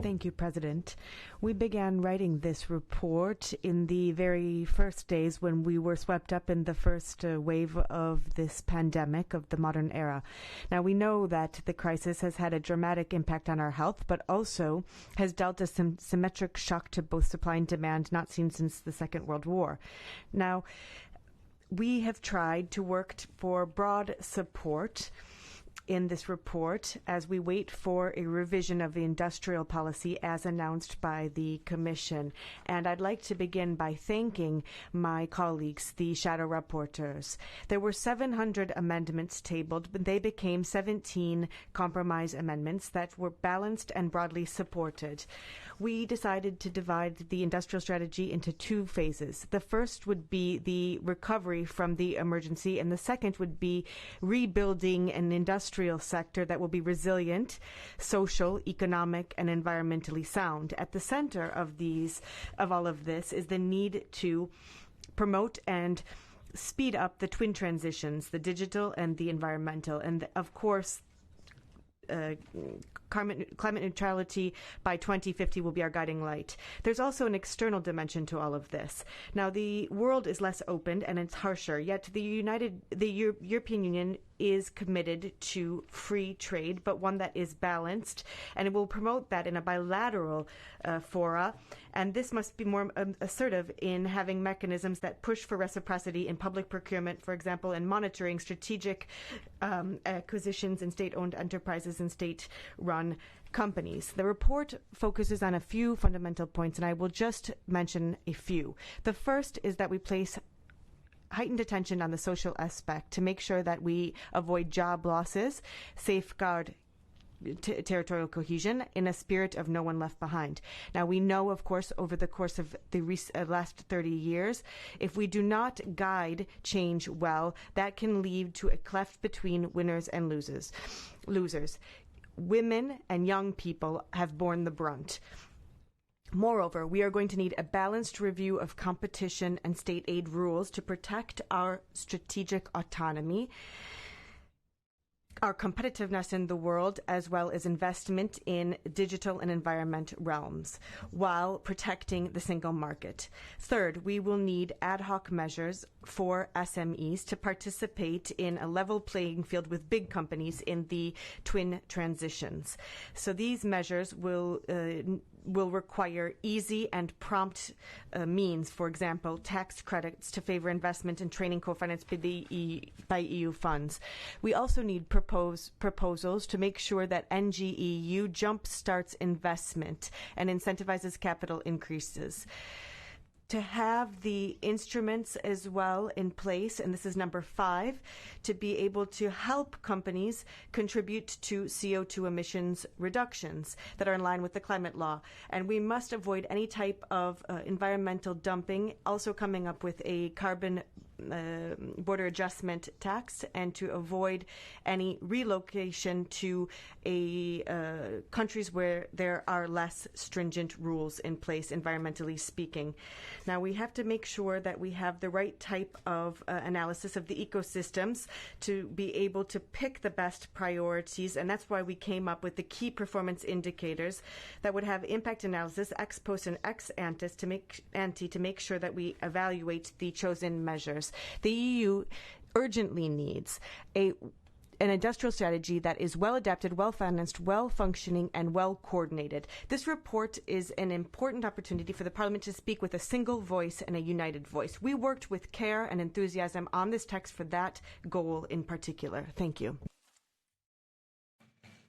Thank you, President. We began writing this report in the very first days when we were swept up in the first wave of this pandemic of the modern era. Now, we know that the crisis has had a dramatic impact on our health, but also has dealt a symmetric shock to both supply and demand not seen since the Second World War. Now, we have tried to work for broad support in this report as we wait for a revision of the industrial policy as announced by the Commission. And I'd like to begin by thanking my colleagues, the shadow rapporteurs. There were 700 amendments tabled, but they became 17 compromise amendments that were balanced and broadly supported. We decided to divide the industrial strategy into two phases. The first would be the recovery from the emergency, and the second would be rebuilding an industrial sector that will be resilient, social, economic, and environmentally sound. At the center of all of this is the need to promote and speed up the twin transitions, the digital and the environmental, and of course climate neutrality by 2050 will be our guiding light. There's also an external dimension to all of this. Now, the world is less open and it's harsher, yet the European Union is committed to free trade, but one that is balanced, and it will promote that in a bilateral fora. And this must be more assertive in having mechanisms that push for reciprocity in public procurement, for example, and monitoring strategic acquisitions in state-owned enterprises and state-run companies. The report focuses on a few fundamental points, and I will just mention a few. The first is that we place heightened attention on the social aspect to make sure that we avoid job losses, safeguard territorial cohesion in a spirit of no one left behind. Now, we know, of course, over the course of the last 30 years, if we do not guide change well, that can lead to a cleft between winners and losers. Women and young people have borne the brunt. Moreover, we are going to need a balanced review of competition and state aid rules to protect our strategic autonomy, our competitiveness in the world, as well as investment in digital and environment realms, while protecting the single market. Third, we will need ad hoc measures for SMEs to participate in a level playing field with big companies in the twin transitions. So these measures will require easy and prompt means, for example, tax credits to favor investment and training co-financed by EU funds. We also need proposals to make sure that NGEU jumpstarts investment and incentivizes capital increases. To have the instruments as well in place, and this is number 5, to be able to help companies contribute to CO2 emissions reductions that are in line with the climate law. And we must avoid any type of environmental dumping, also coming up with a carbon border adjustment tax, and to avoid any relocation to countries where there are less stringent rules in place, environmentally speaking. Now, we have to make sure that we have the right type of analysis of the ecosystems to be able to pick the best priorities, and that's why we came up with the key performance indicators that would have impact analysis ex post and ex ante to make sure that we evaluate the chosen measures. The EU urgently needs an industrial strategy that is well adapted, well financed, well functioning, and well coordinated. This report is an important opportunity for the Parliament to speak with a single voice and a united voice. We worked with care and enthusiasm on this text for that goal in particular. Thank you.